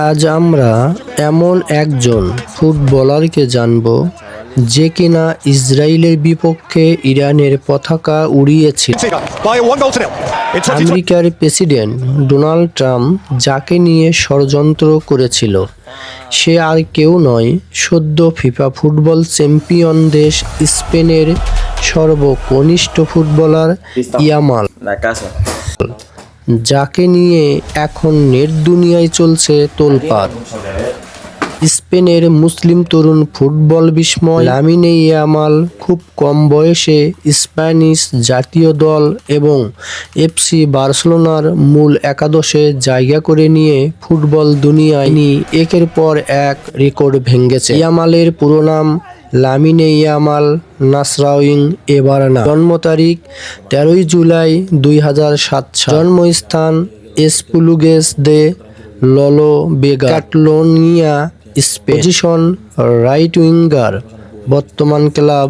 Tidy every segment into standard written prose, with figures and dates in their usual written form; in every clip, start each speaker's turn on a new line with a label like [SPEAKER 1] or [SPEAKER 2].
[SPEAKER 1] আজ আমরা এমন একজন ফুটবলারকে জানব যে কিনা ইসরায়েলের বিপক্ষে ইরানের পতাকা উড়িয়েছিল। আমেরিকার প্রেসিডেন্ট ডোনাল্ড ট্রাম্প যাকে নিয়ে ষড়যন্ত্র করেছিল সে আর কেউ নয়, সদ্য ফিফা ফুটবল চ্যাম্পিয়ন দেশ স্পেনের সর্বকনিষ্ঠ ফুটবলার ইয়ামাল, যাকে নিয়ে এখন নেট দুনিয়ায় চলছে তোলপাড়। স্পেনের মুসলিম তরুণ ফুটবল বিস্ময় লামিনে ইয়ামাল খুব কম বয়সে স্প্যানিশ জাতীয় দল এবং এফসি বার্সেলোনার মূল একাদশে জায়গা করে নিয়ে ফুটবল দুনিয়ায় একের পর এক রেকর্ড ভেঙেছে। ইয়ামালের পুরো নাম লামিনে ইয়ামাল নাসরাউইন এবারানা। জন্ম তারিখ 13 জুলাই 2007 সাল। জন্মস্থান Esplugues de Llobregat, Catalonia, Spain. Position right winger. বর্তমান ক্লাব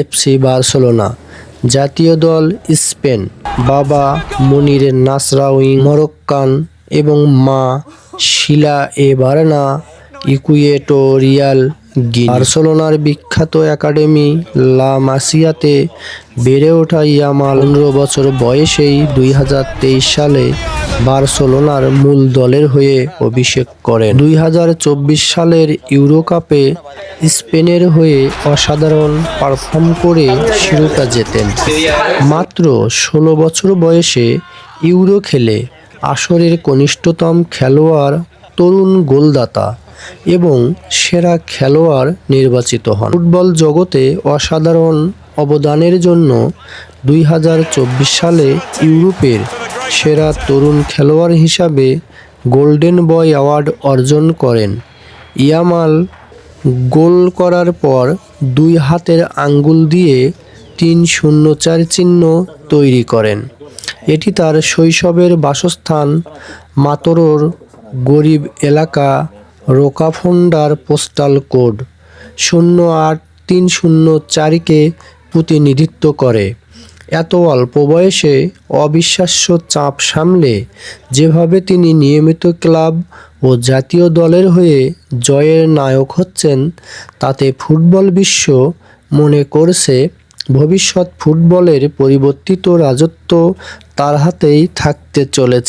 [SPEAKER 1] এফসি বার্সেলোনা। জাতীয় দল স্পেন। বাবা মনির নাসরাউইন মরক্কান এবং মা শিলা এবারানা ইকুয়েটোরিয়াল গিনি। বার্সেলোনার বিখ্যাত একাডেমি লা মাসিয়াতে বেড়ে ওঠা ইয়ামাল 15 বছর বয়সেই 2023 সালে বার্সেলোনার মূল দলের হয়ে অভিষেক করেন। 2024 সালের ইউরো কাপে স্পেনের হয়ে অসাধারণ পারফর্ম করে শিরোপা জেতেন। মাত্র 16 বছর বয়সে ইউরো খেলে আসরের কনিষ্ঠতম খেলোয়াড়, তরুণ গোলদাতা এবং সেরা খেলোয়াড় নির্বাচিত হন। ফুটবল জগতে অসাধারণ অবদানের জন্য 2024 সালে ইউরোপের সেরা তরুণ খেলোয়াড় হিসাবে গোল্ডেন বয় অ্যাওয়ার্ড অর্জন করেন। ইয়ামাল গোল করার পর 2 হাতের আঙ্গুল দিয়ে 304 চিহ্ন তৈরি করেন। এটি তার শৈশবের বাসস্থান মাতোরোর গরিব এলাকা রোকাফোন্ডার পোস্টাল কোড 08304কে প্রতিনিধিত্ব করে। এত অল্প বয়সে অবিশ্বাস্য চাপ সামলে যেভাবে তিনি নিয়মিত ক্লাব ও জাতীয় দলের হয়ে জয়ের নায়ক হচ্ছেন, তাতে ফুটবল বিশ্ব মনে করছে ভবিষ্যৎ ফুটবলের পরিবর্তিত রাজত্ব তার হাতেই থাকতে চলেছে।